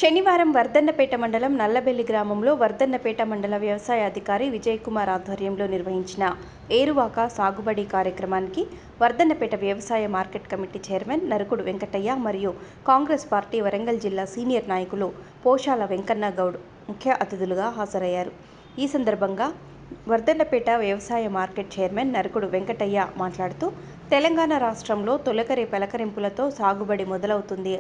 శనివారం వర్ధన్నపేట మండలం నల్లబెల్లి గ్రామంలో వర్ధన్నపేట మండల వ్యవసాయ అధికారి విజయకుమార్ ఆధ్వర్యంలో నిర్వహించిన ఏరువాక సాగుబడి కార్యక్రమానికి వర్ధన్నపేట వ్యవసాయ మార్కెట్ కమిటీ చైర్మన్ నరకుడు వెంకటయ్య మరియు కాంగ్రెస్ పార్టీ వరంగల్ జిల్లా సీనియర్ నాయకులు పోషాల వెంకన్న గౌడ్ ముఖ్య అతిథులుగా హాజరయ్యారు. ఈ సందర్భంగా వర్ధన్నపేట వ్యవసాయ మార్కెట్ చైర్మన్ నరకుడు వెంకటయ్య మాట్లాడుతూ, తెలంగాణ రాష్ట్రంలో తొలకరి పలకరింపులతో సాగుబడి మొదలవుతుంది.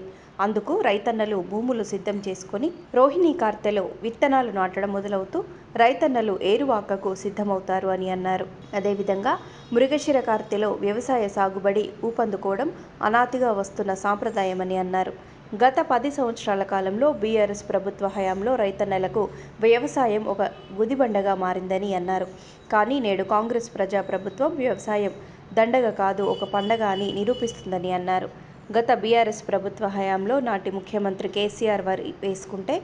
అందుకు రైతన్నలు భూములు సిద్ధం చేసుకుని రోహిణీ కార్తెలో విత్తనాలు నాటడం మొదలవుతూ రైతన్నలు ఏరువాకకు సిద్ధమవుతారు అని అన్నారు. అదేవిధంగా మృగశిర కార్తెలో వ్యవసాయ సాగుబడి ఊపందుకోవడం అనాదిగా వస్తున్న సాంప్రదాయమని అన్నారు. గత 10 సంవత్సరాల కాలంలో బీఆర్ఎస్ ప్రభుత్వ హయాంలో రైతన్నలకు వ్యవసాయం ఒక గుదిబండగా మారిందని అన్నారు. కానీ నేడు కాంగ్రెస్ ప్రజా ప్రభుత్వం వ్యవసాయం దండగ కాదు, ఒక పండగ అని నిరూపిస్తుందని అన్నారు. గత బీఆర్ఎస్ ప్రభుత్వ హయాంలో నాటి ముఖ్యమంత్రి కేసీఆర్ వరి వేసుకుంటే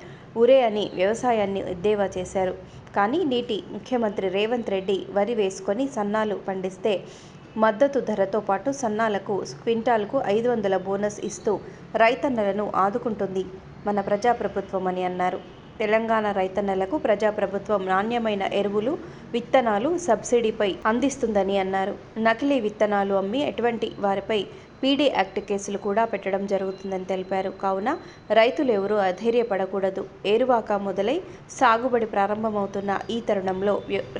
ఉరే అని వ్యవసాయాన్ని ఎద్దేవా చేశారు. కానీ నేటి ముఖ్యమంత్రి రేవంత్ రెడ్డి వరి వేసుకొని సన్నాలు పండిస్తే మద్దతు ధరతో పాటు సన్నాలకు క్వింటాల్కు 500 బోనస్ ఇస్తూ రైతన్నలను ఆదుకుంటుంది మన ప్రజాప్రభుత్వం అని అన్నారు. తెలంగాణ రైతన్నలకు ప్రజాప్రభుత్వం నాణ్యమైన ఎరువులు, విత్తనాలు సబ్సిడీపై అందిస్తుందని అన్నారు. నకిలీ విత్తనాలు అమ్మి ఎటువంటి వారిపై పీడీ యాక్ట్ కేసులు కూడా పెట్టడం జరుగుతుందని తెలిపారు. కావున రైతులు ఎవరూ అధైర్యపడకూడదు. ఏరువాక మొదలై సాగుబడి ప్రారంభమవుతున్న ఈ తరుణంలో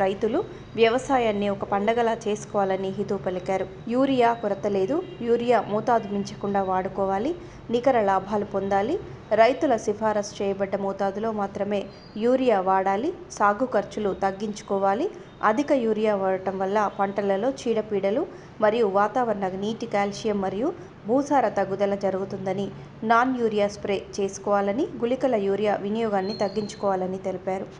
రైతులు వ్యవసాయాన్ని ఒక పండగలా చేసుకోవాలని హితవు పలికారు. యూరియా కొరత లేదు, యూరియా మోతాదు మించకుండా వాడుకోవాలి, నికర లాభాలు పొందాలి, రైతుల సిఫారసు చేయబడ్డ మోతాదులో మాత్రమే యూరియా వాడాలి, సాగు ఖర్చులు తగ్గించుకోవాలి. అధిక యూరియా వాడటం వల్ల పంటలలో చీడపీడలు మరియు వాతావరణ నీటి కాల్షియం మరియు భూసార తగ్గుదల జరుగుతుందని, నాన్ యూరియా స్ప్రే చేసుకోవాలని, గుళికల యూరియా వినియోగాన్ని తగ్గించుకోవాలని తెలిపారు.